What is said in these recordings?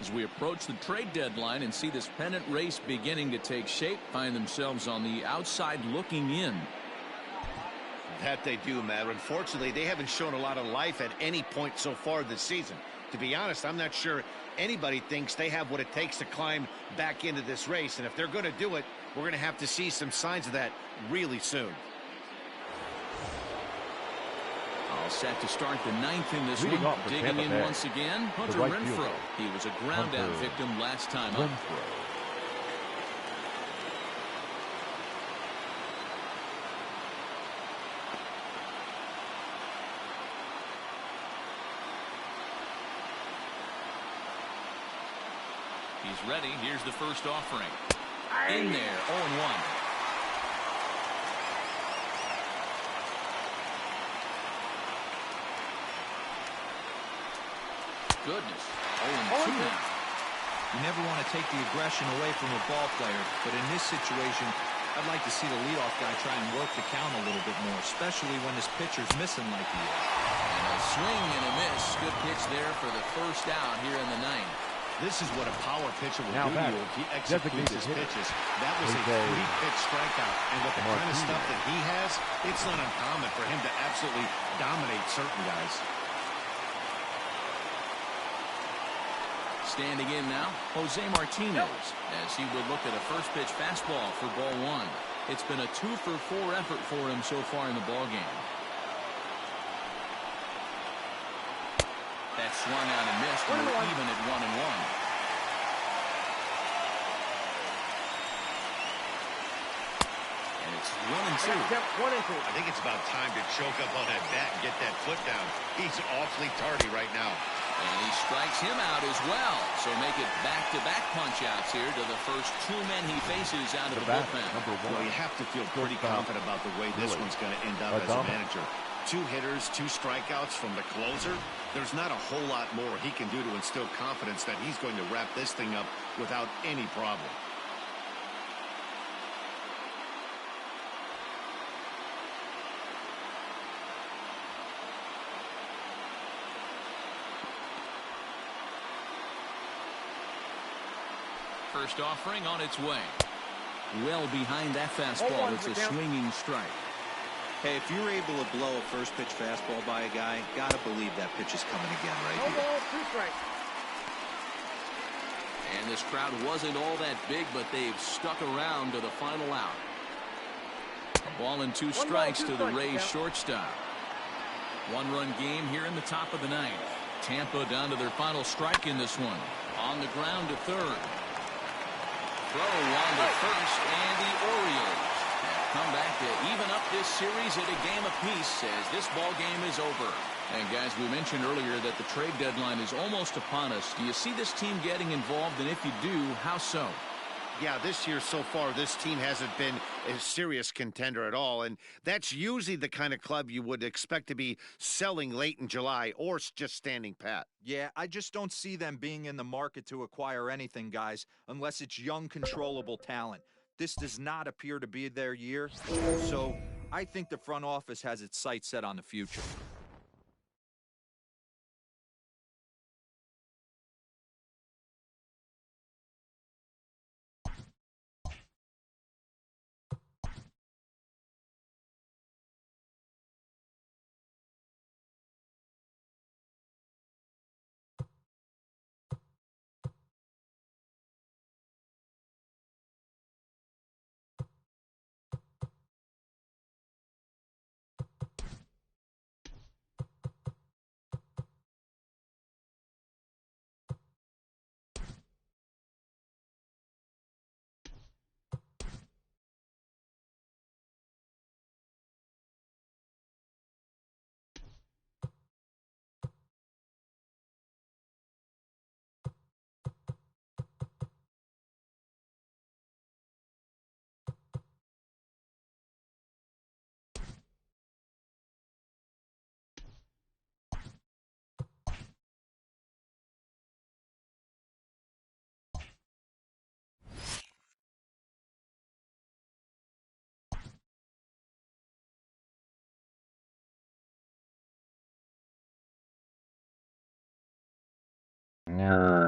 As we approach the trade deadline and see this pennant race beginning to take shape, find themselves on the outside looking in. That they do, Matt. Unfortunately, they haven't shown a lot of life at any point so far this season. To be honest, I'm not sure anybody thinks they have what it takes to climb back into this race. And if they're going to do it, we're going to have to see some signs of that really soon. All set to start the ninth in this one. Digging in once again, Hunter Renfroe. He was a ground-out victim last time up. He's ready. Here's the first offering. In there, 0-1. Goodness. 0-2 now. You never want to take the aggression away from a ball player, but in this situation, I'd like to see the leadoff guy try and work the count a little bit more, especially when his pitcher's missing like he is. And a swing and a miss. Good pitch there for the first out here in the ninth. This is what a power pitcher will do to you if he executes his pitches. That was a 3-pitch strikeout. And with the kind of stuff that he has, it's not uncommon for him to absolutely dominate certain guys. Standing in now, Jose Martinez, as he would look at a first pitch fastball for ball one. It's been a 2-for-4 effort for him so far in the ball game. That swung out and missed. We're even at 1-1. And it's 1-2. I think it's about time to choke up on that bat and get that foot down. He's awfully tardy right now. And he strikes him out as well. So make it back-to-back punch-outs here to the first two men he faces out of the bullpen. Well, you have to feel pretty confident about the way this one's going to end up as a manager. 2 hitters, 2 strikeouts from the closer. There's not a whole lot more he can do to instill confidence that he's going to wrap this thing up without any problem. First offering on its way. Well behind that fastball. It's a swinging strike. Hey, if you're able to blow a first pitch fastball by a guy, gotta believe that pitch is coming again right here. And this crowd wasn't all that big, but they've stuck around to the final out. A ball and 2 strikes to the Rays shortstop. 1-run game here in the top of the ninth. Tampa down to their final strike in this one. On the ground to third. Throw on to first, and the Orioles have come back to even up this series at a game apiece as this ball game is over. And guys, we mentioned earlier that the trade deadline is almost upon us. Do you see this team getting involved? And if you do, how so? Yeah, this year so far, this team hasn't been a serious contender at all. And that's usually the kind of club you would expect to be selling late in July or just standing pat. Yeah, I just don't see them being in the market to acquire anything, guys, unless it's young, controllable talent. This does not appear to be their year. So I think the front office has its sights set on the future.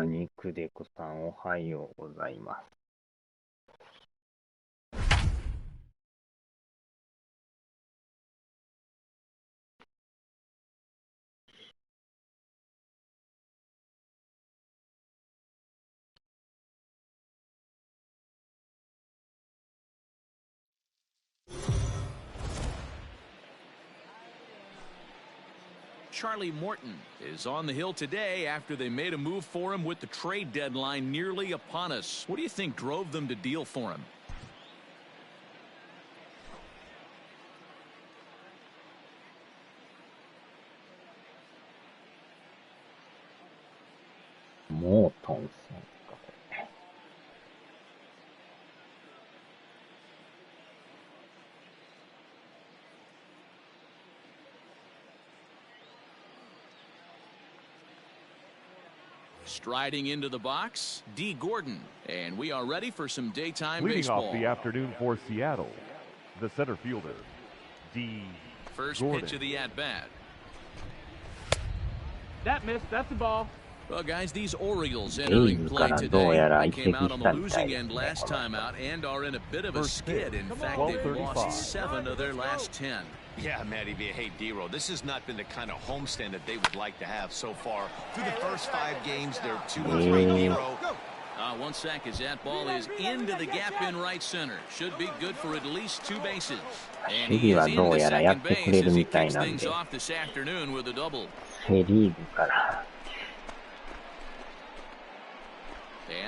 肉デコさんおはようございます。Charlie Morton is on the hill today after they made a move for him with the trade deadline nearly upon us. What do you think drove them to deal for him? Morton. Striding into the box, D. Gordon. And we are ready for some daytime Leading baseball. off the afternoon for Seattle, the center fielder, D. First Gordon. pitch of the at-bat. That missed. That's the ball. Well, guys, these Orioles entering play today. They came out on the losing end last time out and are in a bit of a skid. In fact, they've lost 7 of their last 10. Yeah, Matty B. Hey, D-Row, this has not been the kind of homestand that they would like to have so far. Through the first 5 games, they're 2-3, D-Row. 1 sack as that ball is into the gap in right center. Should be good for at least 2 bases. And he is in the second base as he kicks things off this afternoon with a double. セリーグから。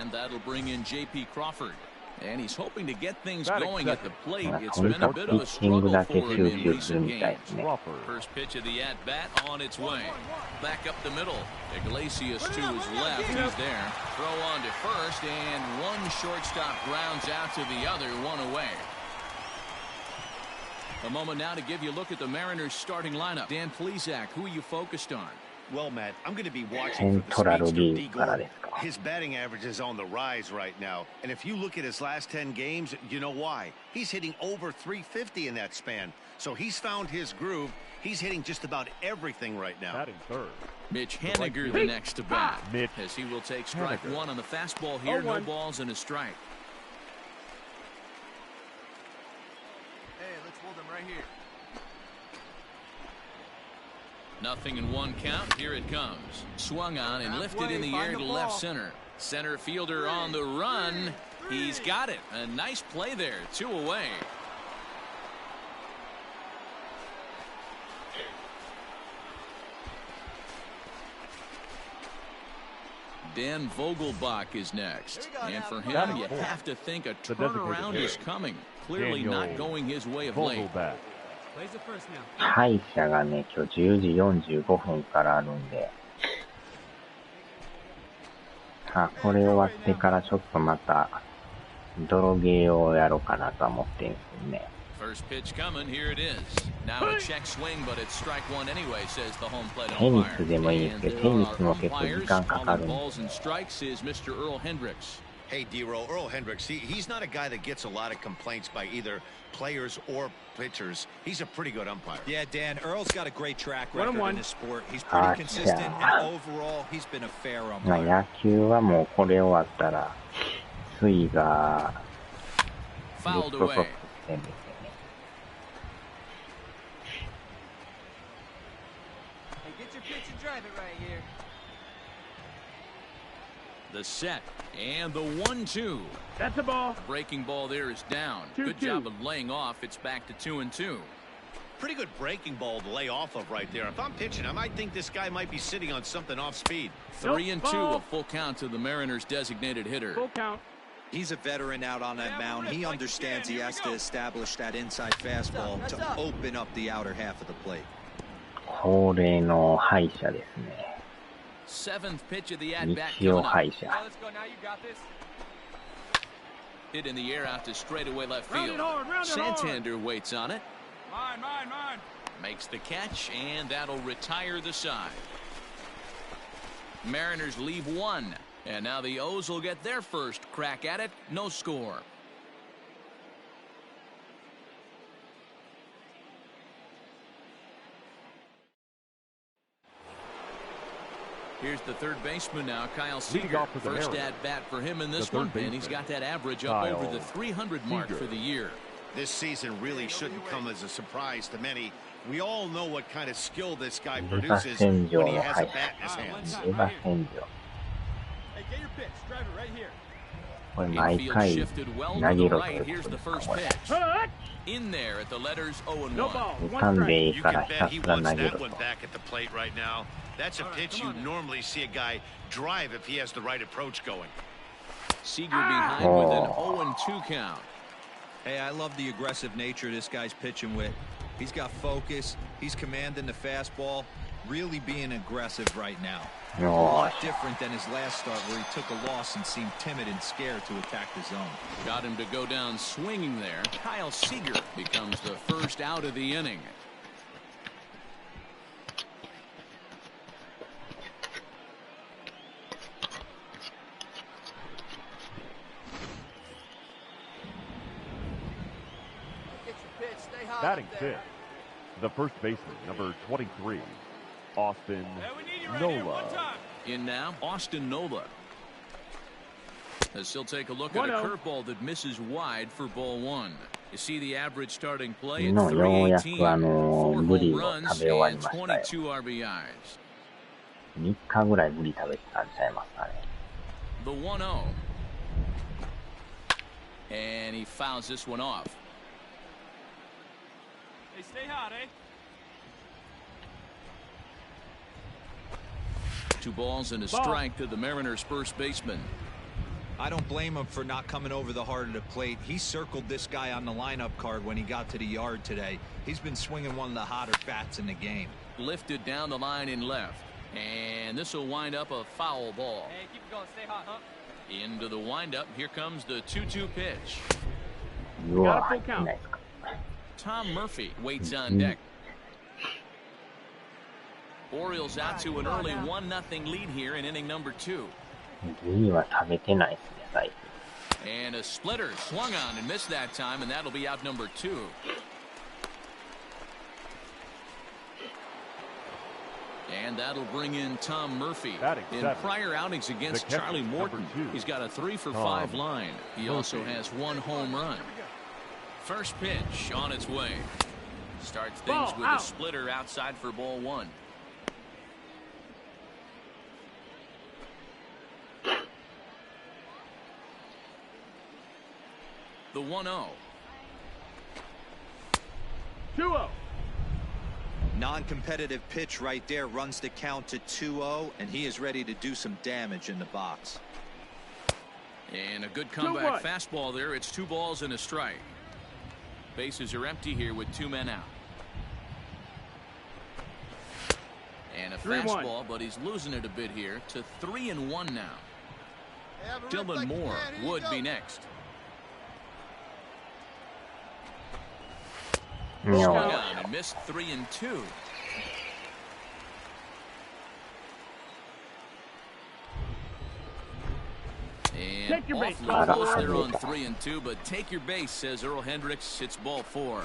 And that'll bring in J.P. Crawford. And he's hoping to get things going at the plate. It's been a bit of a struggle for him in recent games. First pitch of the at-bat on its way. Back up the middle. Iglesias to his left. He's there. Throw on to first, and one shortstop grounds out to the other, 1 away. A moment now to give you a look at the Mariners' starting lineup. Dan Plesac, who are you focused on? Well, Matt, I'm going to be watching for the speedster D. Gordon. His batting average is on the rise right now. And if you look at his last 10 games, you know why. He's hitting over 350 in that span. So he's found his groove. He's hitting just about everything right now. Batting third. Mitch Haniger the next to bat. As he will take strike Haniger. 1 on the fastball here. No balls and a strike. Hey, let's hold him right here. Nothing in 1 count. Here it comes. Swung on and lifted in the air to left center. Center fielder on the run. He's got it. A nice play there. 2 away. Dan Vogelbach is next. And for him, you have to think a turnaround is coming. Clearly not going his way of late. Vogelbach. 歯医者がね、今日10時45分からあるんで。これ終わってからちょっとまた、泥ゲーをやろうかなと思ってんすよね。First pitch coming, here it is. Now a check swing, but it's strike 1 anyway, says the home plate umpire. テニスでもいいですけど、テニスも結構時間かかるんで。Balls and strikes is Mr. Earl Hendricks. Hey, D-Row, Earl Hendricks, he's not a guy that gets a lot of complaints by either players or pitchers. He's a pretty good umpire. Yeah, Dan, Earl's got a great track record in this sport. He's pretty consistent, and overall, he's been a fair まあ umpire. 野球はもうこれ終わったら、水が、レッ Fouled ドソック away. ス戦ですよね。Hey, get your pitch and drive it right here. The set and the 1-2. That's a ball. Breaking ball there is down. 2-2. Good job of laying off. It's back to 2-2. Pretty good breaking ball to lay off of right there. If I'm pitching, I might think this guy might be sitting on something off speed. 3-2, ball. a full count to the Mariners' designated hitter. Full count. He's a veteran out on that mound. He understands he has to establish that inside fastball to open up the outer half of the plate. 恒例の歯医者ですね。 7th pitch of the at-bat 日曜 coming 歯 up. 医者。 Let's go now. You got this. Hit in the air out to straightaway left Round it field. hard, round it hard. Santander waits on it. Mine. Makes the catch, and that'll retire the side. Mariners leave 1. And now the O's will get their first crack at it. No score. Here's the third baseman now, Kyle Leading Seager. off for the First Mariners, at bat for him in the this third one, and he's baseman, got that average up over Kyle the 300 mark Seager. for the year. This season really shouldn't come as a surprise to many. We all know what kind of skill this guy 自我 produces 洗浄 when he の has 配 a bat in his 信。 hands. 自我洗浄。 Hey, get your pitch. Drive it right here. これ毎 Infield 回 shifted well 投 to げ the ろとい right. うこ Here's と the ですか first これ。 pitch. In there at the letters 0 and No 1. ball. 打 One たんでい You いから can ひ bet た he すら wants 投げろ that と。 one back at the plate right now. That's a pitch you normally see a guy drive if he has the right approach going. Seager behind with an 0 and 2 count. Hey, I love the aggressive nature this guy's pitching with. He's got focus. He's commanding the fastball. Really being aggressive right now. A よ lot different than his last start where he took a loss and seemed timid and scared to attack the zone. Got him to go down swinging there. Kyle Seager becomes the first out of the inning. Get your pitch. Stay high Batting up there. fifth, the first baseman, number 23, Austin Hey, we need you right here. One Nola. time. In now, Austin Nola. As he'll take a look at a 1-0. curveball that misses wide for ball one. You see the average starting play at のようやく 318, ブ 4 リ home を runs 食べ終わり and ましたよ。 22 RBIs. 3日ぐらいブリ食べてたんちゃいますかね。 The 1-0. And he fouls this one off. Hey, stay hot, eh? 2 balls and a strike to the Mariners' first baseman. I don't blame him for not coming over the heart of the plate. He circled this guy on the lineup card when he got to the yard today. He's been swinging one of the hotter bats in the game. Lifted down the line in left. And this will wind up a foul ball. Hey, keep it going. Stay hot, huh? Into the windup. Here comes the 2-2 pitch. うわ、入ってないですか。 Tom Murphy waits on deck. Orioles out to an early 1-0 lead here in inning number 2. ブリは食べてないですね、最近。 And a splitter swung on and missed that time, and that'll be out number 2. And that'll bring in Tom Murphy. Batting In seventh, prior outings against the catcher, Charlie Morton, number 2, he's got a 3 for Tom 5 line. He also Murphy. has 1 home run. First pitch on its way. Starts things Ball with out. a splitter outside for ball 1. The 1-0. 2-0. Non-competitive pitch right there runs the count to 2-0, and he is ready to do some damage in the box. And a good comeback 2-1. fastball there. It's 2 balls and a strike. Bases are empty here with 2 men out. And a 3-1. fastball, but he's losing it a bit here to 3-1 now. Dylan Moore would be next. よ Swung ー on and missed 3-2. And Take your base, awfully ball close four. there on 3-2, but take your base, says Earl Hendricks. It's ball 4.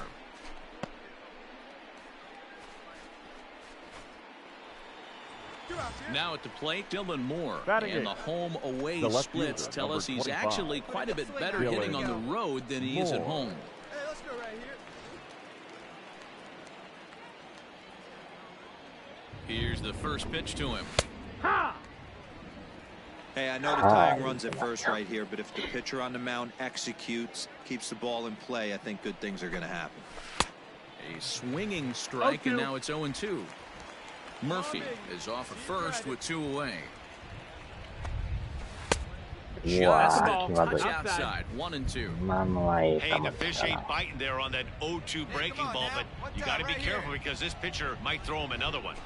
Now at the plate, Dylan Moore. Batting And the eighth, home-away the left splits fielder, tell number us he's 25, actually quite a bit better Dylan hitting on the road than he is at Moore. home. Hey, let's go right here. Here's the first pitch to him. Ha! Hey, I know the tying runs at first right here, but if the pitcher on the mound executes, keeps the ball in play, I think good things are going to happen. A swinging strike, and 0-2. now it's 0-2. Murphy is off at first with 2 away. うわ Just ー、 a 際どい touch。outside, 1-2. 今のはええ Hey, 球 the で fish した ain't な。 biting there on that 0-2 breaking ball, but you got to be careful because this pitcher might throw him another one.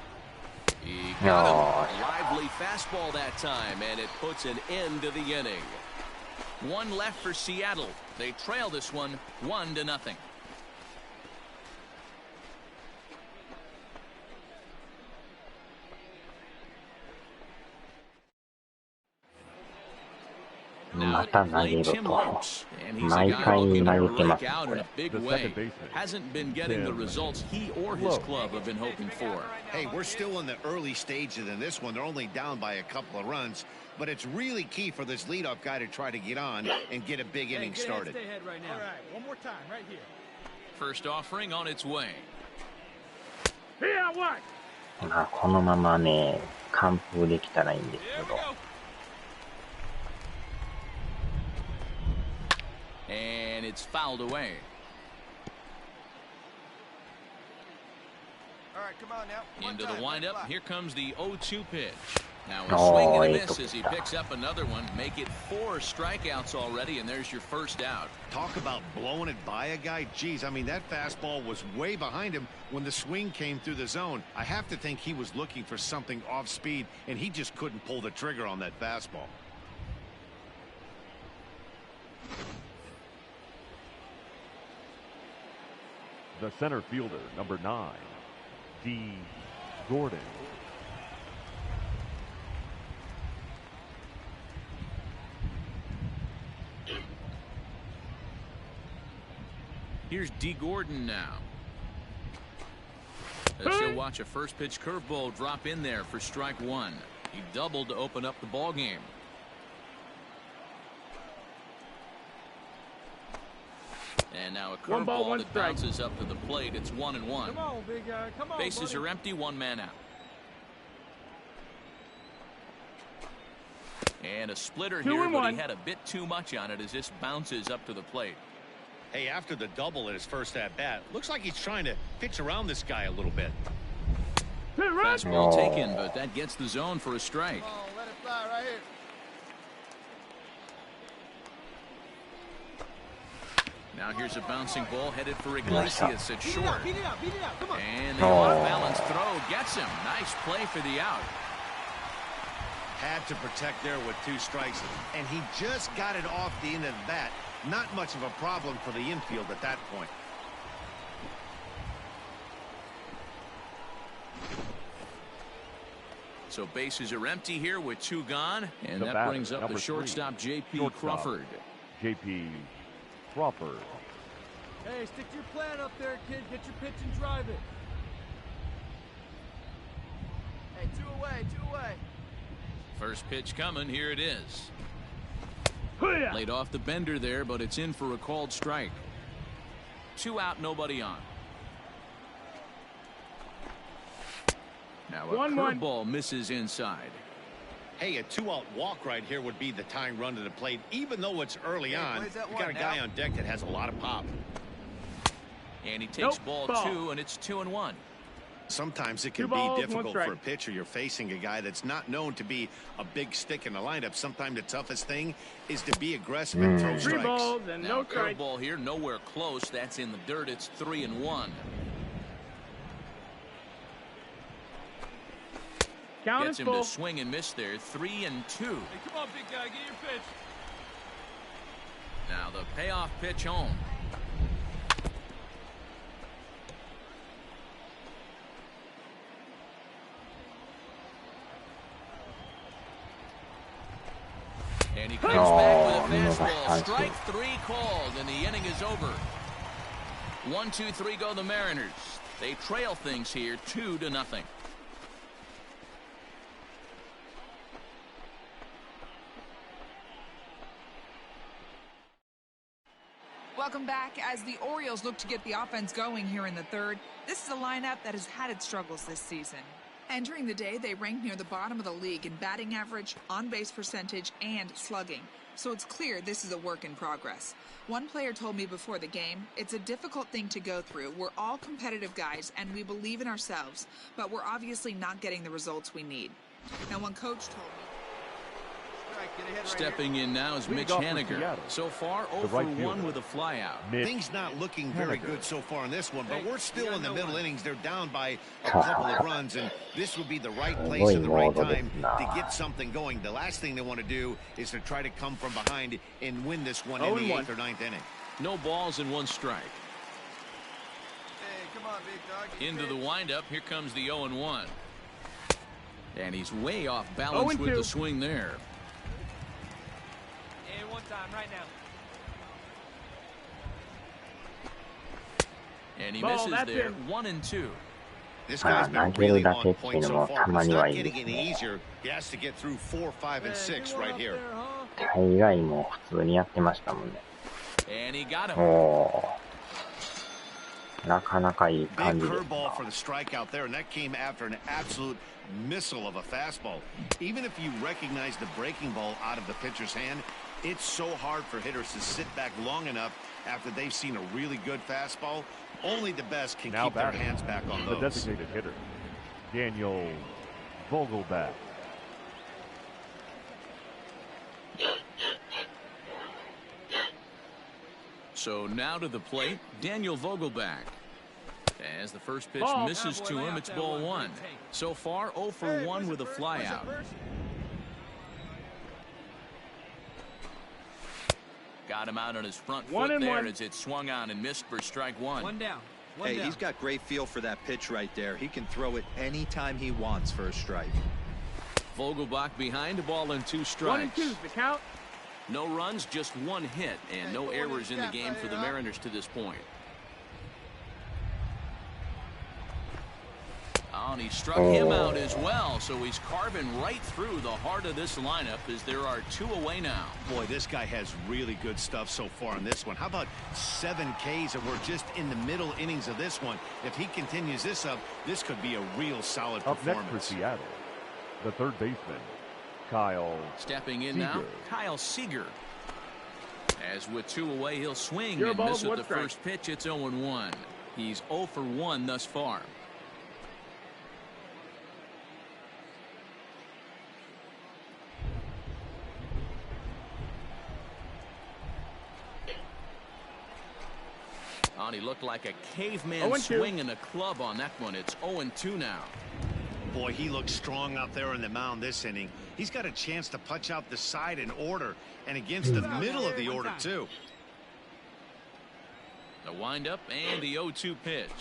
He got him. Oh. Lively fastball that time, and it puts an end to the inning. 1 left for Seattle. They trail this one 1-0. また投げろと。毎回投げてます、これ。Hasn't been getting the results he or his club have been hoping for. Hey, we're still in the early stages in this one. They're only down by a couple of runs, but it's really key for this leadoff guy to try to get on and get a big inning started. Stay ahead right now. All right, one more time, right here. First offering on its way. Here, what? まあ、このままね、完封できたらいいんですけど。And it's fouled away. All right, come on now. Into the windup. Here comes the 0-2 pitch. Now a swing and a miss as he picks up another one. Make it 4 strikeouts already, and there's your first out. Talk about blowing it by a guy. Geez, I mean, that fastball was way behind him when the swing came through the zone. I have to think he was looking for something off speed, and he just couldn't pull the trigger on that fastball. The center fielder, number 9, D. Gordon. Here's D. Gordon now. As he'll watch a first pitch curveball drop in there for strike 1. He doubled to open up the ball game. And now a curveball that bounces up to the plate. It's 1-1. Come on, big guy. Come on, Bases buddy. are empty, 1 man out. And a splitter here, but he had a bit too much on it as this bounces up to the plate. Hey, after the double at his first at-bat, looks like he's trying to pitch around this guy a little bit. Fastball taken, but that gets the zone for a strike. Come on, let it fly right here. Now here's a bouncing ball headed for Iglesias at short. Beat it out, come on. And the off-balance throw gets him. Nice play for the out. Had to protect there with 2 strikes, and he just got it off the end of the bat. Not much of a problem for the infield at that point. So bases are empty here with 2 gone, and The that batter, brings up the number 3, shortstop, J.P. shortstop. Crawford. J.P. Crawford. Hey, stick to your plan up there, kid. Get your pitch and drive it. Hey, 2 away. First pitch coming. Here it is. Laid off the bender there, but it's in for a called strike. 2 out, nobody on. Now a curveball misses inside. Hey, a 2-out walk right here would be the tying run to the plate. Even though it's early on, you got a guy on deck that has a lot of pop. And he takes ball 2, and it's 2-1. Sometimes it can be difficult for a pitcher. You're facing a guy that's not known to be a big stick in the lineup. Sometimes the toughest thing is to be aggressive and throw strikes. 3 balls and Now no strike. Curveball here, nowhere close. That's in the dirt. It's 3-1. Gets him to swing and miss there. 3-2. Hey, come on, big guy. Get your pitch. Now the payoff pitch home. And he comes back with a fastball. Strike 3 called, and the inning is over. 1-2-3 go the Mariners. They trail things here 2-0. Welcome back. As the Orioles look to get the offense going here in the 3rd, this is a lineup that has had its struggles this season. Entering the day, they ranked near the bottom of the league in batting average, on-base percentage, and slugging. So it's clear this is a work in progress. One player told me before the game, it's a difficult thing to go through. We're all competitive guys, and we believe in ourselves, but we're obviously not getting the results we need. Now, one coach told me, stepping in now is Mitch Haniger. So far, 0-for-1 with a flyout. Things not looking very good so far in this one, but we're still in the middle innings. They're down by a couple of runs, and this would be the right place at the right time to get something going. The last thing they want to do is to try to come from behind and win this one in the 8th or 9th inning. No balls and 1 strike. Hey, come on, big dog. Into the windup. Here comes the 0-1. And he's way off balance with the swing there. And he misses there. 1-2. This guy's been really on point so far. It's not getting any easier. He has to get through 4, 5, and 6 right here. 大概もう普通にやってましたもんね。And he got him. おー、なかなかいい Big 感じです curveball for the strikeout there, and that came after an absolute missile of a fastball. Even if you recognize the breaking ball out of the pitcher's hand, it's so hard for hitters to sit back long enough after they've seen a really good fastball. Only the best can keep their hands back on those. The designated hitter, Daniel Vogelbach. So now to the plate, Daniel Vogelbach. As the first pitch misses to him, it's ball 1. So far, 0 for 1 with a flyout. Got him out on his front foot there as it swung on and missed for strike 1. One down. Hey, he's got great feel for that pitch right there. He can throw it anytime he wants for a strike. Vogelbach behind, a ball and 2 strikes. 1-2 the count. No runs, just 1 hit, and no errors in the game for the Mariners to this point. Oh, and he struck him out as well, so he's carving right through the heart of this lineup as there are 2 away now. Boy, this guy has really good stuff so far in this one. How about 7 Ks, and we're just in the middle innings of this one. If he continues this up, this could be a real solid performance. Up next for Seattle, the third baseman, Kyle Stepping in Seager. now, Kyle Seager. As with 2 away, he'll swing and miss at the first pitch. It's 0-1. He's 0 for 1 thus far. Oh, he looked like a caveman swinging a club on that one. It's 0-2 now. Boy, he looks strong out there on the mound this inning. He's got a chance to punch out the side in order, and against the middle of the order, too. The windup and the 0-2 pitch.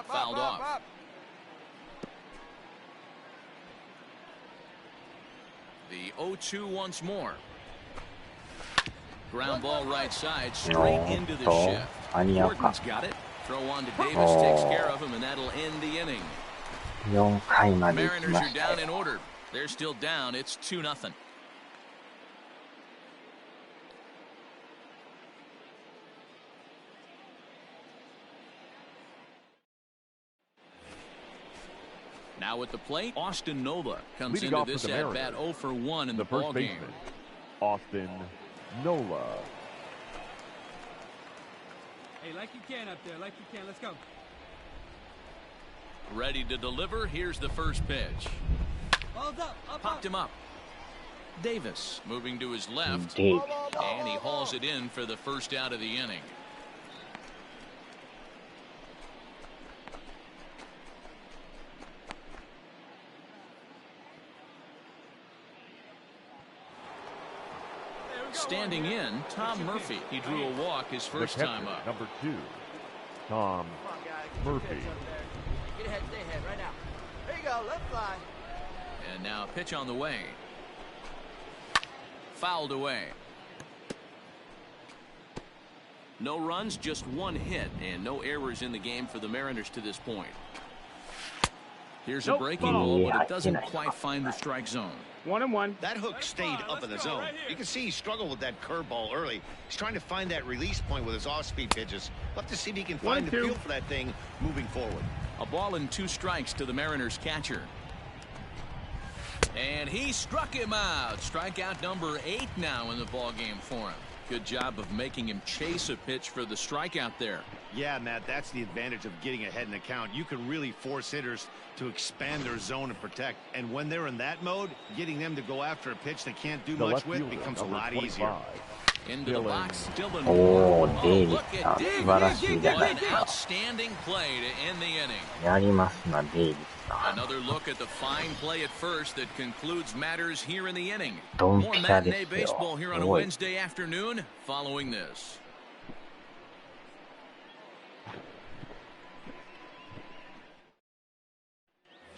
Fouled off. The 0-2 once more. Ground ball right side, straight into the shift. Gordon's got it. Throw on to Davis, takes care of him, and that'll end the inning. 4回まで行き Mariners ま are した down in よ。 order. They're still down. It's 2-0. Now at the plate, Austin Nola comes Leading into off this for the at bat Mariners, 0 for 1 in the the ball first game. baseman, Austin Nola. Hey, like you can up there, like you can. Let's go. Ready to deliver. Here's the first pitch. Balls up, Popped him up. Davis moving to his left, で、 and he hauls it in for the first out of the inning. Standing in, Tom Murphy. He drew a walk his first The time catcher, up. number 2, Tom Murphy. Get ahead, stay ahead, right now. There you go, let's fly. And now a pitch on the way. Fouled away. No runs, just 1 hit, and no errors in the game for the Mariners to this point. Here's a breaking ball, but it doesn't quite find the strike zone. 1-1. That hook stayed up in the zone. You can see he struggled with that curveball early. He's trying to find that release point with his off-speed pitches. We'll have to see if he can find the feel for that thing moving forward. A ball and 2 strikes to the Mariners catcher. And he struck him out. Strikeout number 8 now in the ball game for him. Good job of making him chase a pitch for the strikeout there. Yeah, Matt, that's the advantage of getting ahead in the count. You can really force hitters to expand their zone and protect. And when they're in that mode, getting them to go after a pitch they can't do The much left with fielder, becomes a number lot 25, easier. Into the box, Dylan. おー、デイビ Look スさん、 at 素晴らしいじゃ What ない an ですか。 outstanding play to end the inning. やりますな、デイビスさん。 Another look at the fine play at first that concludes matters here in the inning. ドン More ピシャで matinee すよ。 baseball here on す a ごい。 Wednesday afternoon following this.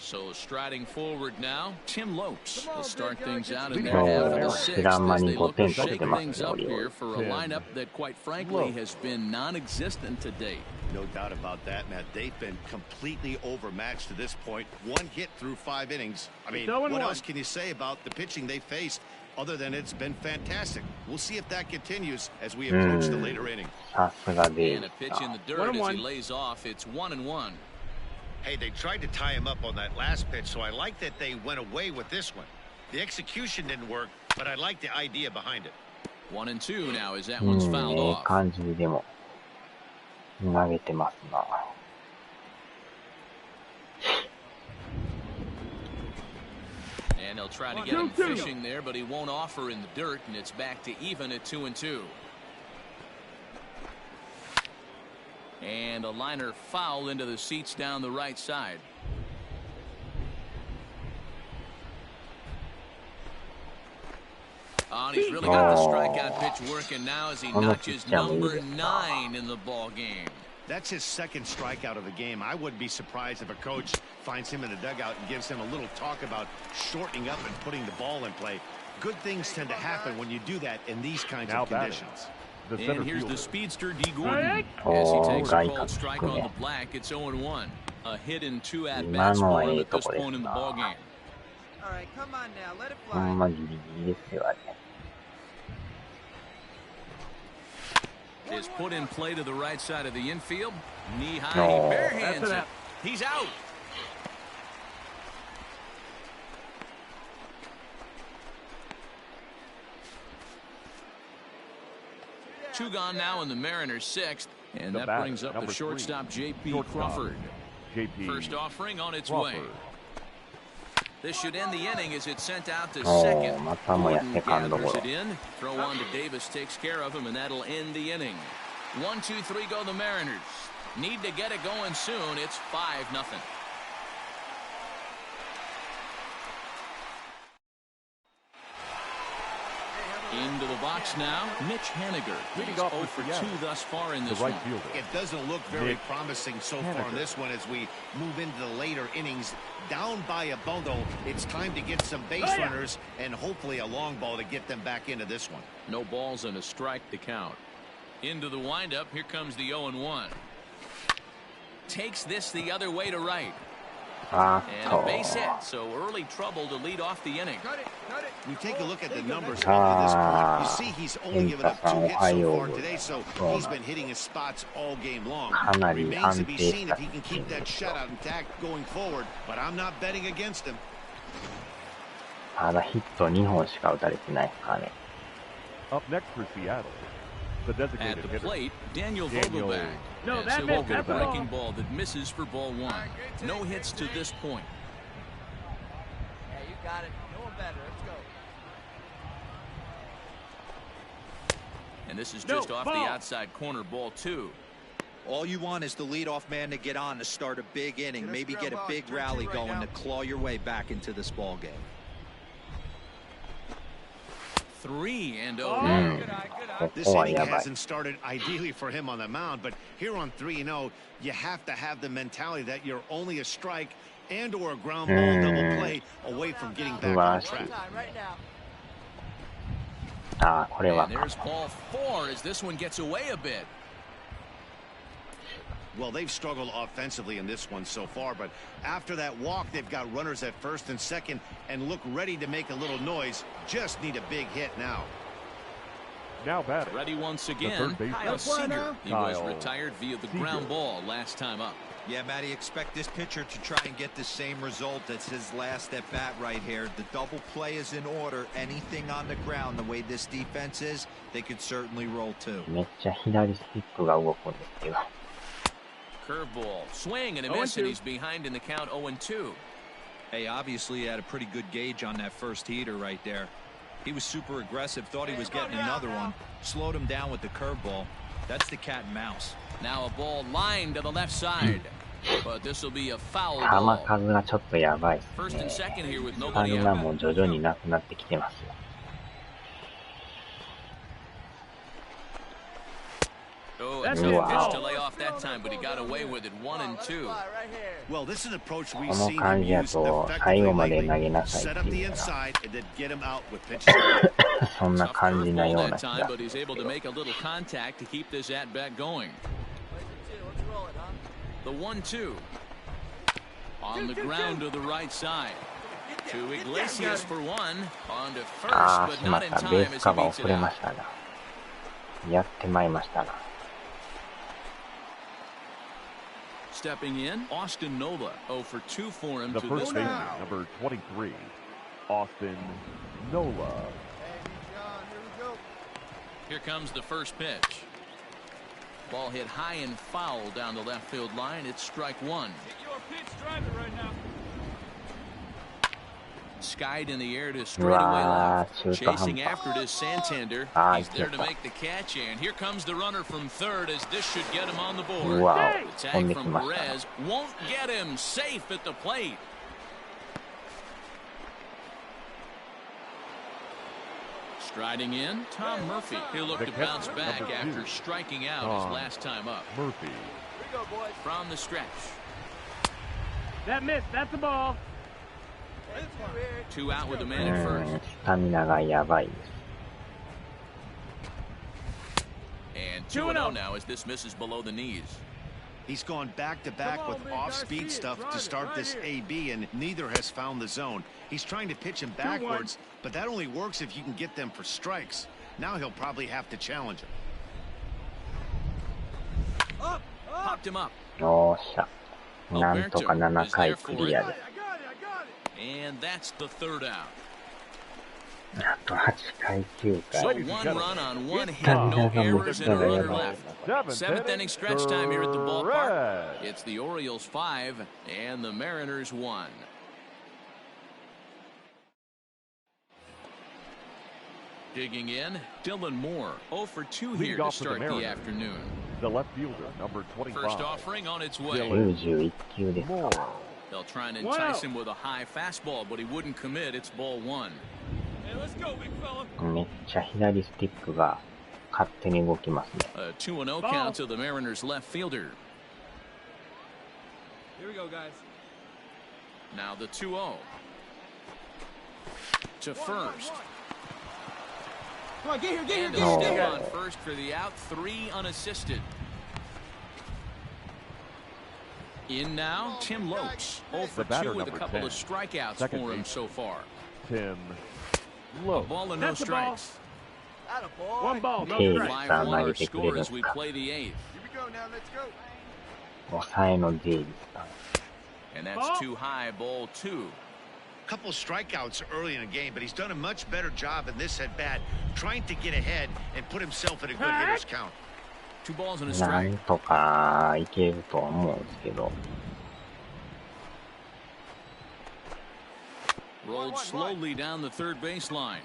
So striding forward now, Tim Lopes Come on, will start big guy, things get out your in feet their on half the of the ground. sixth as they look to 知らん間に5点 shake 取ってます things ね、 up オリオー here ルズ。 for a lineup that, quite frankly, has been non-existent to date. No doubt about that, Matt. They've been completely overmatched to this point. One hit through 5 innings. I mean, what else can you say about the pitching they faced other than it's been fantastic? We'll see if that continues as we approach the later inning. さすがで And a す pitch in the dirt as he lays off. It's 1-1. Hey, they tried to tie him up on that last pitch, so I like that they went away with this one. The execution didn't work, but I like the idea behind it. 1-2 now as that one's fouled ええ off. 感じでも投げてますな。And he'll try to get him fishing there, but he won't offer in the dirt, and it's back to even at 2-2. And a liner foul into the seats down the right side. Oh, and he's really got the strikeout pitch working now as he notches number 9 in the ball game. That's his second strikeout of the game. I wouldn't be surprised if a coach finds him in the dugout and gives him a little talk about shortening up and putting the ball in play. Good things tend to happen when you do that in these kinds of conditions. And here's the speedster, D. Gordon. As he takes a called strike on the black, it's 0-1. A hit in 2 at-bats for him at this point in the ball game. All right, come on now, let it ほ fly. んまギリギリですよ、あれ。Is put in play to the right side of the infield. Knee high, No. he barehands That's it it. out. He's out. Two gone now in the Mariners' sixth, and The that batter, brings up the number 3, shortstop, J.P. shortstop, Crawford. J.P. First offering on its Crawford. way. This should end the inning as it's sent out to おー second. またもや Gordon セカンド gathers ゴロ。 it in. Throw on to Davis takes care of him, and that'll end the inning. 1, 2, 3 go the Mariners. Need to get it going soon. It's 5-0. Into the box now, Mitch Haniger. Leading He's off 0 for for 2 Seattle, thus far in the this right one. fielder. It doesn't look very Nick promising so far in Haniger. this one as we move into the later innings. Down by a bundle, it's time to get some base runners and hopefully a long ball to get them back into this one. No balls and a strike to count. Into the windup, here comes the 0-1. Takes this the other way to right. あ And ー a っ base と。 hit, so early trouble to lead off the inning. Cut it, cut it. We take a look at the numbers Ah. up to this point. You see he's only given up 2 hits so far Ohio. today, so Oh, he's no. been hitting his spots all game long. かなり Remains to 安 be 定 seen した if he can keep that shutout intact going forward, but I'm not betting against him. ただヒット2本しか打たれてないですからね。 Up next for Seattle, the At designated the hitter. plate, Daniel Daniel Vogelbach. No, As that he'll missed. look at a That's breaking wrong. ball that misses for ball 1. No hits to this point. Yeah, you got it. No one better. Let's go. And this is No, just off the ball. outside corner, ball 2. All you want is the leadoff man to get on to start a big inning, Get us maybe ground get a ball. big 2-2 rally right going now. to claw your way back into this ball game. 3 and Oh, 0. good eye, good eye. こ This こは inning やばい。 hasn't started ideally for him on the mound, but here on 3-0, you have to have the mentality that you're only a strike and or a ground ball double play away from getting back on track. Time right now. ああ、これは And there's ball 4 as this one gets away a bit. Well, they've struggled offensively in this one so far, but after that walk, they've got runners at first and second and look ready to make a little noise. Just need a big hit now. Now batter. Ready once The again, third baseman. Kyle Seager. He was Kyle retired via the Seager. ground ball last time up. Yeah, Matty, expect this pitcher to try and get the same result as his last at bat right here. The double play is in order. Anything on the ground, the way this defense is, they could certainly roll too. めっちゃ左スティックが動くんですけど。 Curveball, swing and a 0-2. miss, and he's behind in the count 0-2. Hey, obviously he had a pretty good gauge on that first heater right there. He was super aggressive, thought he was getting another one, slowed him down with the curveball. That's the cat and mouse. Now a ball lined to the left side, but this will be a foul 球 ball. 数がちょっとやばいです First and ね。 second here with スタ nobody ミナ out. も徐々になくなってきてますよ。throw a tough pitch to lay off that time, but he got away with it. 1-2. Well, this is an approach こ we've の seen 感 him じや use と最後まで effectively 投げ lately. なさい Set って up the いうか inside and then get him out with pitches. なそんな Tough 感じな curveball よう that な気 time, が but he's able to make a little contact to keep this at bat going. The 1-2 on the ground to the right side. To Iglesias for one. On to あ first, あ but しま not っ in たベー time ス as カ he バー beats 遅 it れま out. したなやってまいりましたな Stepping in, Austin Nola. 0 for 2 for him The to first this baseman, one. number 23, Austin Nola. Here comes the first pitch. Ball hit high and foul down the left field line. It's strike one. Skied in the air to straightaway left. Chasing after it is Santander. He's there to make the catch, and here comes the runner from third as this should get him on the board. The tag from Perez won't get him. Safe at the plate. Striding in, Tom Murphy. He'll look to bounce back after striking out his last time up. Murphy. From the stretch. That missed. That's the ball. 2 out with the man at う first. んスタミナがやばいです And 2-0 now as this misses below the knees. He's gone back-to-back with off-speed stuff to start this AB, and neither has found the zone. He's trying to pitch him backwards, but that only works if you can get them for strikes. Now he'll probably have to challenge him. Popped him up. よっしゃなんとか7回クリアです And that's the third out. あと8回9 So 回 one run on one hit, no errors and a runner left. Seventh inning stretch time here at the ballpark. It's the Orioles 5 and the Mariners 1. Digging in, Dylan Moore, 0 for 2 here to start the afternoon. The left fielder, number 25. First offering on its way. 91球です Moore. They'll try and entice him with a high fastball, but he wouldn't commit. It's ball one. めっちゃ左スティックが勝手に動きますね A 2-0 count to the Mariners left fielder. Here we go, guys. Now the 2-0. To first. Come on, get here, And a Oh. stick on first for the out. 3 unassisted. In now, Tim Lopes. 0 for 2 with a couple of strikeouts Second for him base. so far. Tim A Lopes. ball and no That's the ball. strikes. One ball, no Okay. strike. 5-1 our score as we play the 8th. 抑えの J ですか And that's too high, ball 2. Couple strikeouts early in the game, but he's done a much better job in this at bat, trying to get ahead and put himself in a good hitter's count. 2 balls and a な strike. んとかいけるとは思うんですけど Rolled slowly down the third baseline.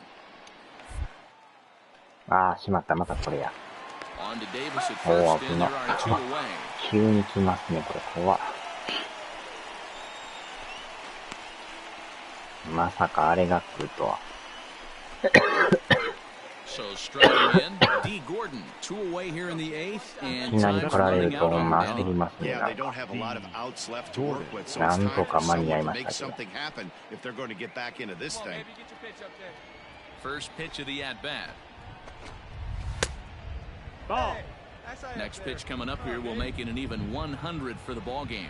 ああしまったまたこれや On to Davis at おお first, 危 and な there are 2 away. 急に来ますねこれ怖っまさかあれが来るとは So striding in, D. Gordon, 2 away here in the 8th, い and きなり time's 来られ running る out と on まあ Denny. 焦りますね Yeah, な they んか don't have a lot of outs left to work with, so it's なん time とか for 間に合い someone ま to し make たけど something happen if they're going to get back into this thing. First pitch of the at-bat. Ball. Next pitch coming up here will make it an even 100 for the ball game.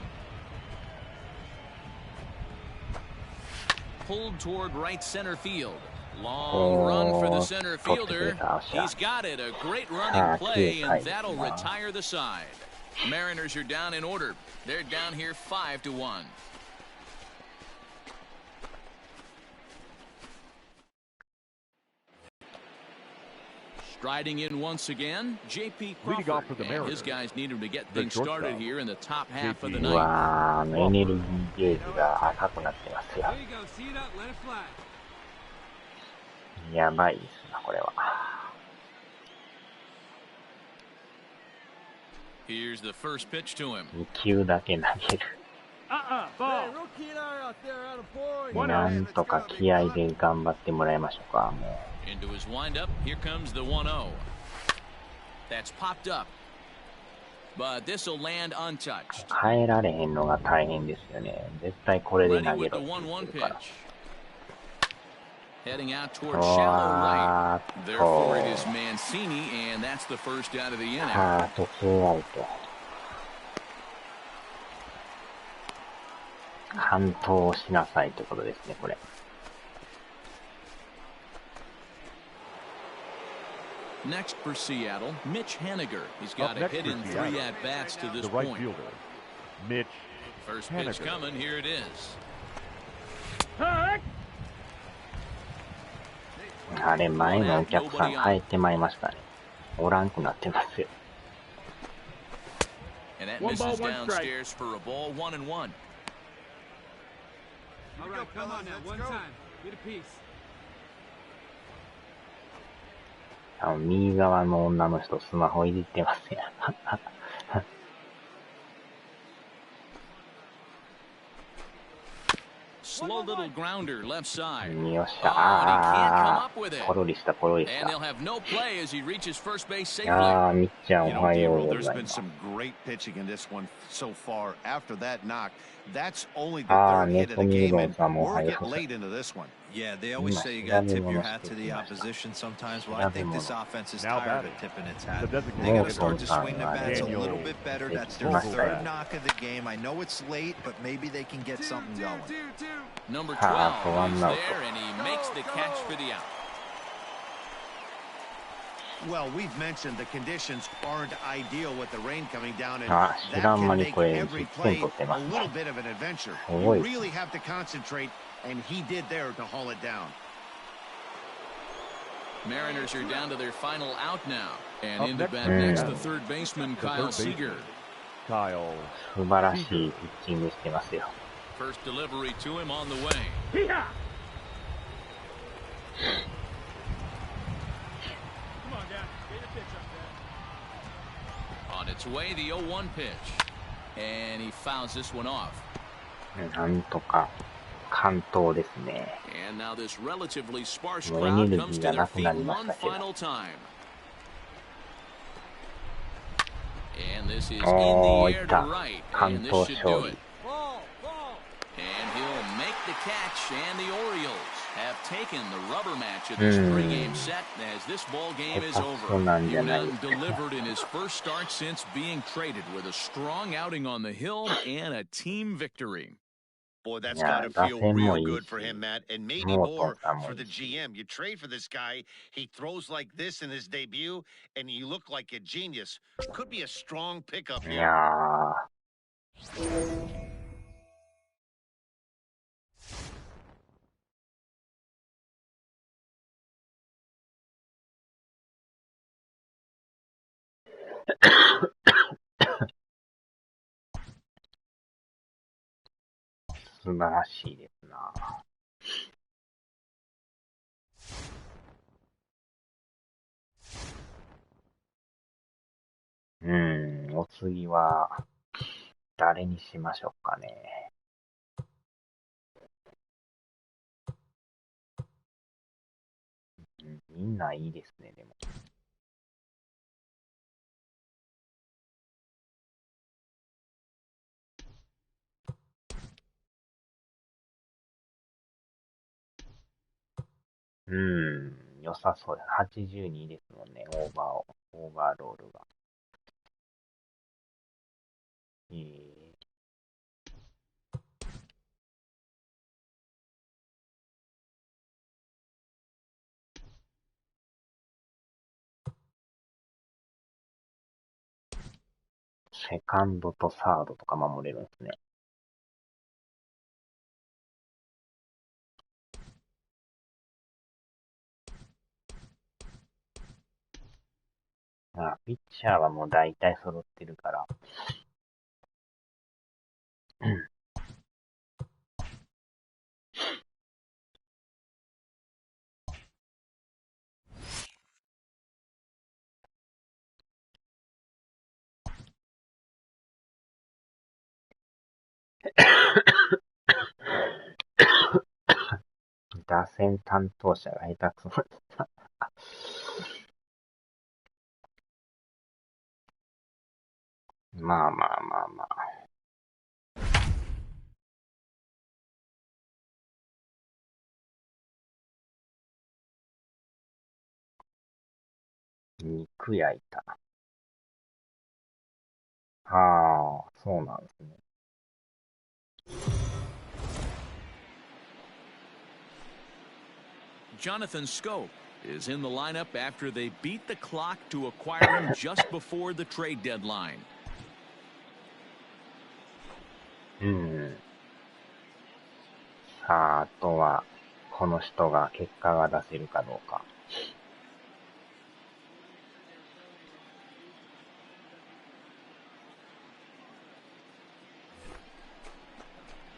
Pulled toward right center field. Long run for the center fielder. He's got it. A great running play, and that'll retire the side. Mariners are down in order. They're down here 5-1. Striding in once again, J.P. Leading off for Crawford, the and his Mariners, guys need him to get the things started shortstop, here in the top half of the JP. う ninth. わーエネルギーゲージが赤くなってますよ There you go. See it up. Let it fly. やばいですなこれは Here's the first pitch to him. 2球だけ投げる Ball. Hey, real keen eye out there out of board. なんとか気合で頑張ってもらいましょうかもう Into his windup. Here comes the 1-0. That's popped up. but this will land untouched. 変えられへんのが大変ですよね。絶対これで Ready 投げ with ろ the って言って 1-1 るから。 pitch. Heading out う toward shallow わ right. ーっ Therefore, it と、 is Mancini, and that's the first out of the inning. さあ、とツーアウト。完投しなさいということですね、これ。Next for Seattle, Mitch Haniger. He's got Up a next hit for in Seattle, 3 at-bats to this the right point. fielder, Mitch First pitch Haniger. coming. Here it is. あれ、前のお客さん帰ってまいりましたね。おらんくなってますよ。And that misses downstairs for a ball, 1-1. All right, come on now, one time. Get a piece. 右側の女の人、スマホいじってますよ。Slow little grounder left side. よっし Oh, and he can't come ゃ up with ー。 it. コロリした、コロリし And た。 they'll have no play as he reaches first base い safely. やー、みっちゃん You お know, はよう D-Roll, ご there's ざい been ます。 some great pitching in this one so far. After that knock, that's only the Ah, third hit of the Neto game, and Miro-sanもおは we're よう getting ござい late into this one. Yeah, they always say you gotta tip your hat to the opposition sometimes. Well, I think this offense is Now tired batting. of tipping its hat. The They designated gotta start to swing their bats a Daniel little bit better. That's their Vogelbach. third knock of the game. I know it's late, but maybe they can get something going. Number さあ、 12 1 is アウ there, and he makes the catch for the out. Well, we've mentioned the conditions aren't ideal with the rain coming down, and ト。あ、 that 知らん can 間に make これ every 10点 play 取ってま a す little ね。 bit of an adventure. すご You い。 really have to concentrate, and he did there to haul it down. Mariners are down to their final out now. And Up into next bat for next, Seattle, the third baseman, the Kyle third baseman, Seager. Kyle. 素晴らしいピッチングしてますよ。 First delivery to him on the way. Come on, Dad. Get the pitch up, Dad. On its way, the 0-1 pitch. And he fouls this one off. なんとか完投ですね。 And now this relatively sparse もうエネ crowd ル comes ギー to が their なく feet なりまし one たけど。 final time. And this is in おー、 the い air っ to た。 right. 完 And 投 this should 勝 do 利 it.。 Ball, ball. And he'll make the catch, and the Orioles have taken the rubber match of this three-game set as this ball game is over. Yunan delivered in his first start since being traded with a strong outing on the hill and a team victory. Boy, that's Yeah, got to feel that's real him, good for him, Matt, and maybe more more than for the Moise. GM. You trade for this guy, he throws like this in his debut, and you look like a genius. Could be a strong pickup い here. やー、素晴らしいですな。お次は誰にしましょうかね。みんないいですね、でも。良さそうだ。82ですもんね、オーバーロールが。セカンドとサードとか守れるんですね。ピッチャーはもう大体揃ってるから。打線担当者が下手くそだった。まあまあまあまあ。肉焼いた。ああ、そうなんですね。Jonathan Scope is in the lineup after they beat the clock to acquire him just before the trade deadline. さあ、あとは、この人が結果が出せるかどうか。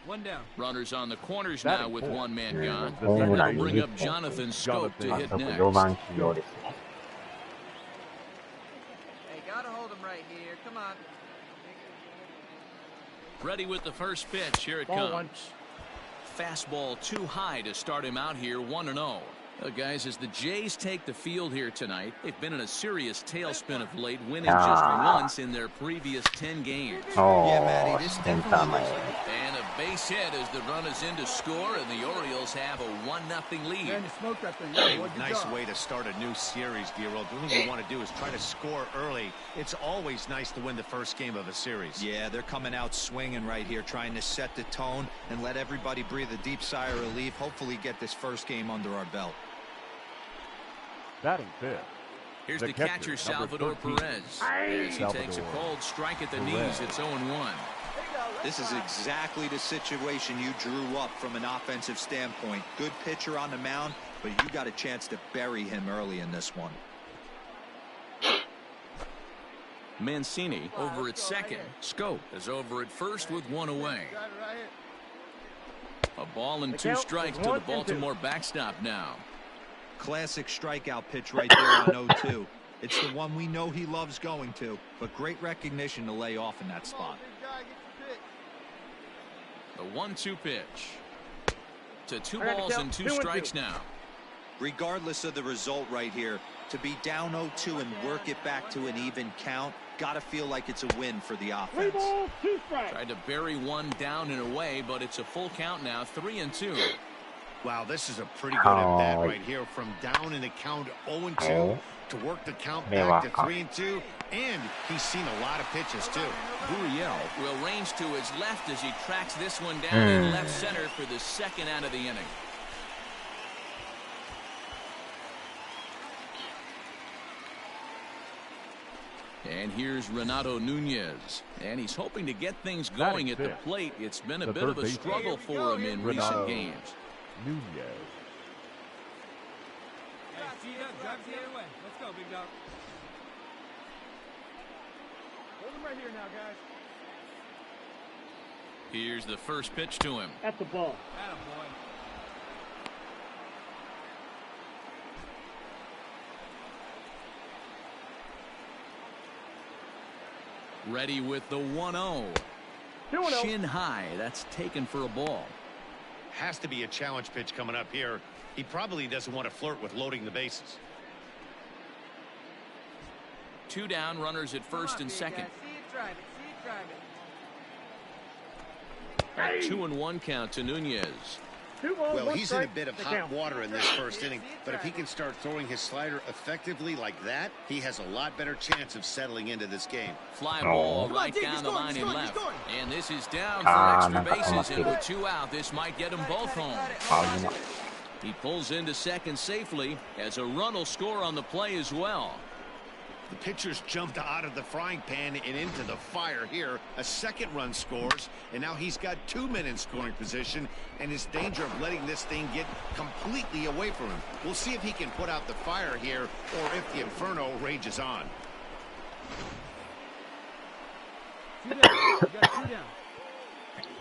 One down. Runners on the corners now with one man gone. ホームラン Bring 20 up Jonathan Scope to 早 hit 速 next. 4番起用ですね。Hey, gotta hold him right here. Come on. Ready with the first pitch. Here it comes. Fastball too high to start him out here 1-0. Guys, as the Jays take the field here tonight, they've been in a serious tailspin of late, winning just once in their previous 10 games. Oh, センター前。 And a base hit as the run is in to score, and the Orioles have a 1-0 lead. Man, you smoked that thing. Hey, Good nice job. way to start a new series, Giro. The only thing you want to do is try to score early. It's always nice to win the first game of a series. Yeah, they're coming out swinging right here, trying to set the tone and let everybody breathe a deep sigh of relief. Hopefully get this first game under our belt. Batting fifth. Here's the catcher, Salvador Perez. As he takes a cold strike at the knees, it's 0-1. This is exactly the situation you drew up from an offensive standpoint. Good pitcher on the mound, but you got a chance to bury him early in this one. Mancini over at second. Scope is over at first with one away. A ball and 2 strikes to the Baltimore backstop now. Classic strikeout pitch right there on 0-2. It's the one we know he loves going to, but great recognition to lay off in that spot. The 1-2 pitch. To 2 balls and 2 strikes now. Regardless of the result right here, to be down 0-2 and work it back to an even count, gotta feel like it's a win for the offense. Tried to bury one down and away, but it's a full count now, 3-2. Wow, this is a pretty good at bat right here, from down in the count 0-2 to work the count back to 3-2, and he's seen a lot of pitches too. Gurriel will range to his left as he tracks this one down in left center for the second out of the inning. And here's Renato Nunez, and he's hoping to get things going at the plate. It's been a bit of a struggle for him in recent games. Nunez. Hey, see you up. Drive the other way. Let's go, big dog. Hold him right here now, guys. Here's the first pitch to him. At the ball. Attaboy. Ready with the 1-0. Shin high. That's taken for a ball. Has to be a challenge pitch coming up here. He probably doesn't want to flirt with loading the bases. 2 down, runners at first and second. See it, drive it. See it, drive it. A 2-1 count to Nunez. Well, he's in a bit of hot water in this first inning, but if he can start throwing his slider effectively like that, he has a lot better chance of settling into this game. Fly ball right down the line and left. And this is down for extra bases, and with 2 out, this might get them both home. He pulls into second safely as a run will score on the play as well. The pitcher's jumped out of the frying pan and into the fire here. A second run scores, and now he's got 2 men in scoring position, and is danger of letting this thing get completely away from him. We'll see if he can put out the fire here, or if the inferno rages on. 2 down. You got 2 down.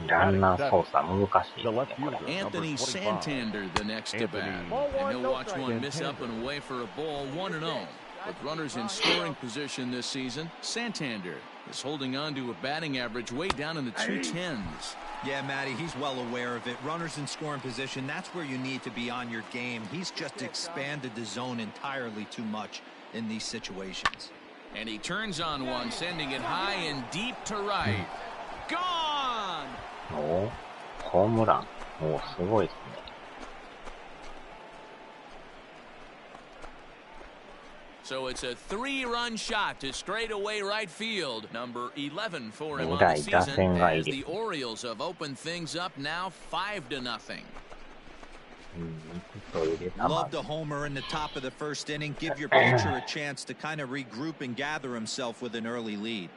ランナー操作難しい The ね left これ fielder, Anthony number 25. Santander the next to bat. And he'll watch one miss up and away for a ball, 1-0. With runners in scoring position this season, Santander is holding on to a batting average way down in the 210s. Yeah, Matty, he's well aware of it. Runners in scoring position, that's where you need to be on your game. He's just expanded the zone entirely too much in these situations. And he turns on one, sending it high and deep to right. Gone! おー、ホームラン。おー、すごいですね。So it's a 3-run shot to straightaway right field. Number 11 for him on 未来 the 打 season 線がいい as です the Orioles have opened things up now 5-0. 肉と入れたま Love the homer in the top of the first inning. Give your pitcher a chance to kind of regroup and gather himself with an early lead.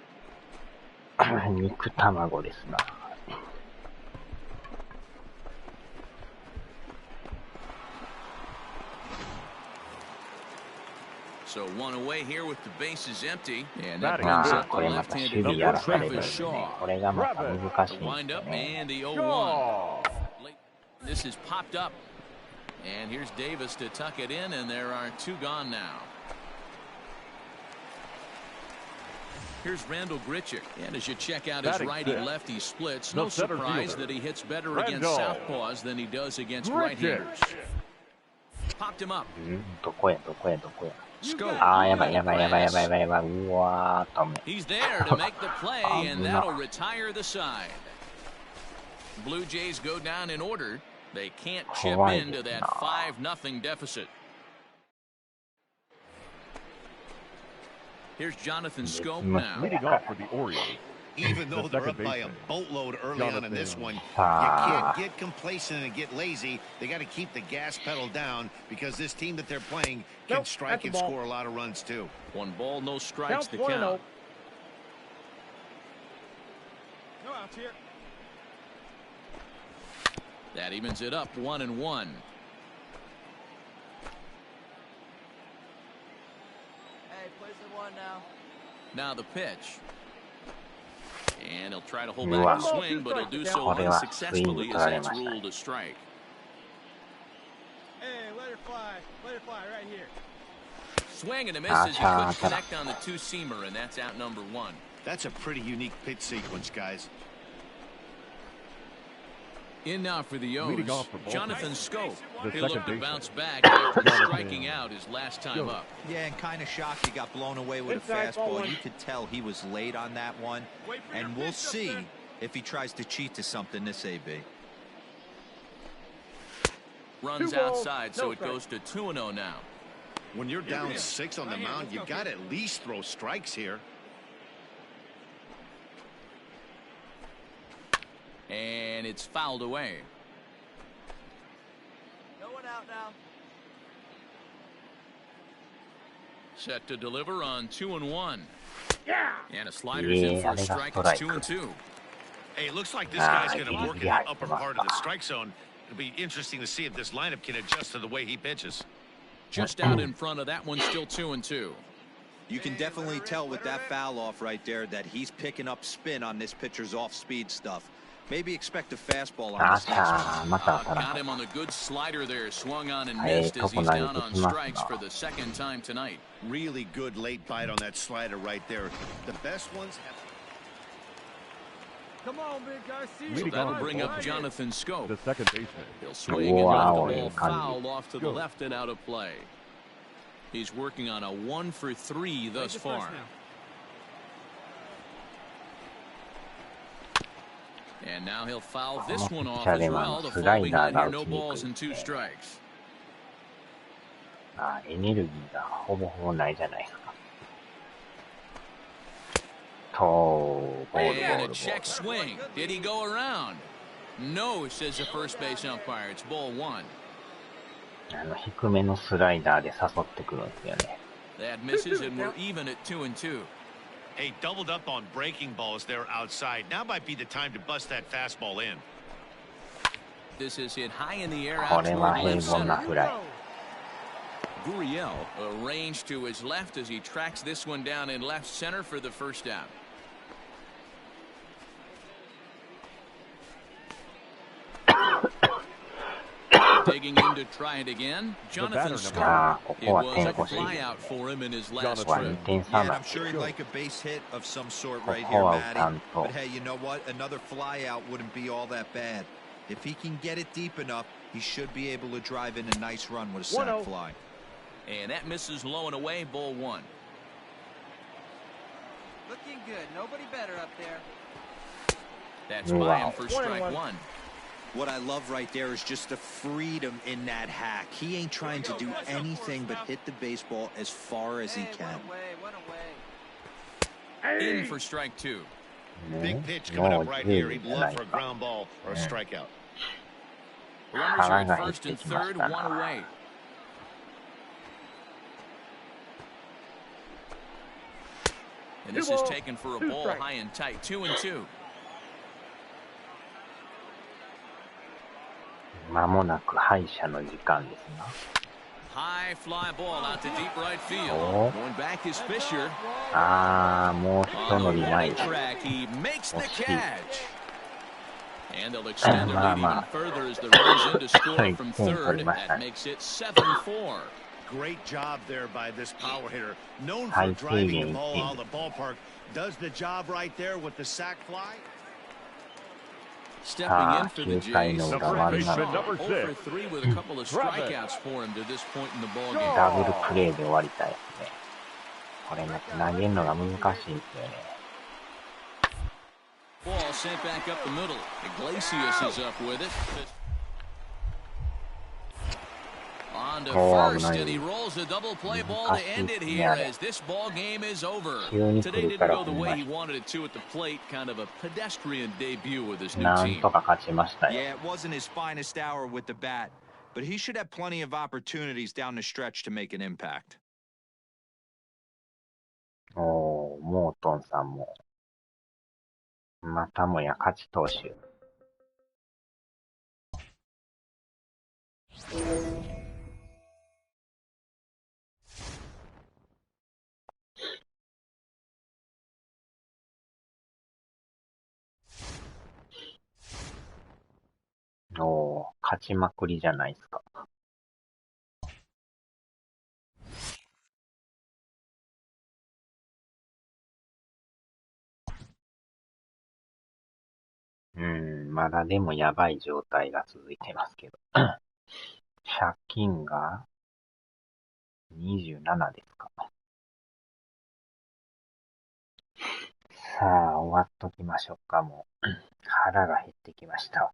肉卵ですな。So one away here with the bases empty. And that Batting. brings ああ、up こ the れまた守 left-handed 備やらされるん Travis ですね。 Shaw. これがまた難しい The んですよ windup ね。 and the 0-1. Shaw. This is popped up. And here's Davis to tuck it in, and there are 2 gone now. Here's Randall Grichuk. And as you check out his Batting righty-lefty splits, The no center surprise fielder, that he hits better Randall. against southpaws than he does against Grichuk. right-handers. Popped him up. どこやどこやどこや。 Scope. ああ、やばいやばいやばいやばいやばいやばい。うわー、ダメ。 He's there to make the play, and that'll retire the side. Blue Jays go down in order. They can't chip into that 5-0 deficit. Here's Jonathan Scope now. Leading off for the Orioles. Even though The they're second up by a baseman, boatload early on in this one, you Ah. can't get complacent and get lazy. They got to keep the gas pedal down because this team that they're playing can strike and score a lot of runs too. 1 ball, no strikes to Count 1-0. count. No outs here. That evens it up 1-1. Hey, place in 1 now. Now the pitch. And he'll try to hold back the swing, but he'll do so unsuccessfully as that's ruled a strike. Hey, let her fly. Let her fly right here. Swing and a miss as he couldn't connect on the 2-seamer, and that's out number 1. That's a pretty unique pitch sequence, guys. In now for the Leading O's, off for Baltimore, Jonathan Scope. the He'll look second to baseman, bounce back after Jonathan striking out his last time up. Yeah, and kind of shocked he got blown away with a Inside, ball fastball. one. You could tell he was late on that one. Wait for your And we'll pitch up see there. if he tries to cheat to something this AB. Runs 2 balls, outside, so no it goes to 2-0 now. When you're down 6 on the mound, you got to at least throw strikes here. And it's fouled away. No one out now. Set to deliver on 2-1. Yeah. And a slider's in for a strike. It's 2-2. Hey, it looks like this guy's going to work in the yeah, upper part of the strike zone. It'll be interesting to see if this lineup can adjust to the way he pitches. Just out in front of that one, still 2-2. You can definitely tell with that foul off right there that he's picking up spin on this pitcher's off-speed stuff. Maybe expect a fastball on this next one. また当たら Got ない him on the good slider there, swung on and はい、 missed as とこ he's 投げ down て on きます strikes な for the second time tonight. Really good late bite on that slider right there. The best ones have... Come on, big guy. See So you. that'll on, bring up Right Jonathan Scope. the second baseman, He'll swing and Wow, let the ball yeah, fouled off to the Go. left and out of play. He's working on a 1-for-3 thus Take the far. first now. And now he'll foul this one off ピッチャー as で well も to ス fall ライダー behind が here. 打 No ちにく balls い and 2 ですね。 strikes. エネルギーがほぼほぼないじゃないですか。と、ボールボ And ー a ルボ check ー swing. Did he go around? No, says the first base umpire. It's ball 1. ル。低めのスライダーで誘ってくるんですよね。 That misses, and we're even at 2-2. Hey, doubled up on breaking balls there outside. Now might be the time to bust that fastball in. This is hit high in the air こ out れは toward 平 left 凡な center. フライ。 Gurriel arranged to his left as he tracks this one down in left center for the first out. Digging in to try it again. Jonathan batter, Scope. ああ、こ It こは was 点 a 欲しい。 flyout for him in his last ここは2 trip. 点 Yeah, 差 and な I'm んで sure す he'd よ。 like a base hit of some sort こ right こ here, は打 Matty. たんと。 But hey, you know what? Another flyout wouldn't be all that bad. If he can get it deep enough, he should be able to drive in a nice run with a sac 1-0. fly. And that misses low and away, ball 1. Looking good. Nobody better up there. That's by him for strike one. What I love right there is just the freedom in that hack. He ain't trying to do anything but hit the baseball as far as he can. One away. In for strike two. Big pitch coming up right here. He'd love for a ground ball or a strikeout. Runners are at first and third, one away. And this is taken for a ball high and tight. 2-2. まもなく敗者の時間ですな。High fly ball out to deep right field. Oh. Going back is Fisher. ああ、もう一 On 乗 the りない。 right track, he makes the 惜しい。 catch. And they'll extend their まあ lead ま even あ、 further as the runners in to score 1 点 from 取 third. りました That ね。makes it 7-4. Great job there by this power hitter. Known for 最低 driving 限 the 1 ball 点 out of the ballpark. Does the job right there with the sac fly. Stepping in for the 9回 Jays. の裏ワンアウ Baseman ト。 number 0 for 6. 3 with a couple of strikeouts for him to this point in the ball game. ダブルプレーで終わりたいですね。これね、投げるのが難しいんですよね。Ball sent back up the middle. Iglesias is up with it. On to first, and he rolls a double play ball to end it here as this ball game is over. Today didn't go the way he wanted it to at the plate. Kind of a pedestrian debut with his new なん team. とか勝ちましたよ。 Yeah, it wasn't his finest hour with the bat, but he should have plenty of opportunities down the stretch to make an impact. おー、モートンさんも、またもや勝ち投手。おー、勝ちまくりじゃないですか。まだでもやばい状態が続いてますけど。借金が27ですか。さあ、終わっときましょうか、もう。腹が減ってきました。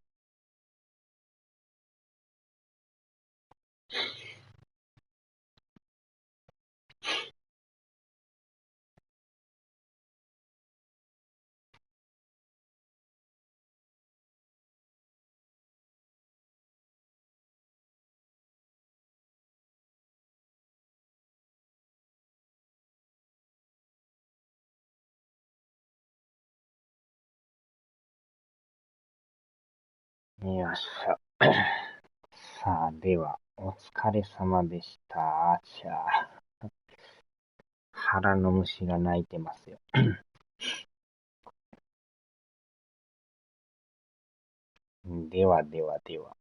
よっしゃ。さあ、では、お疲れ様でした。あちゃ。腹の虫が鳴いてますよ。ではではでは。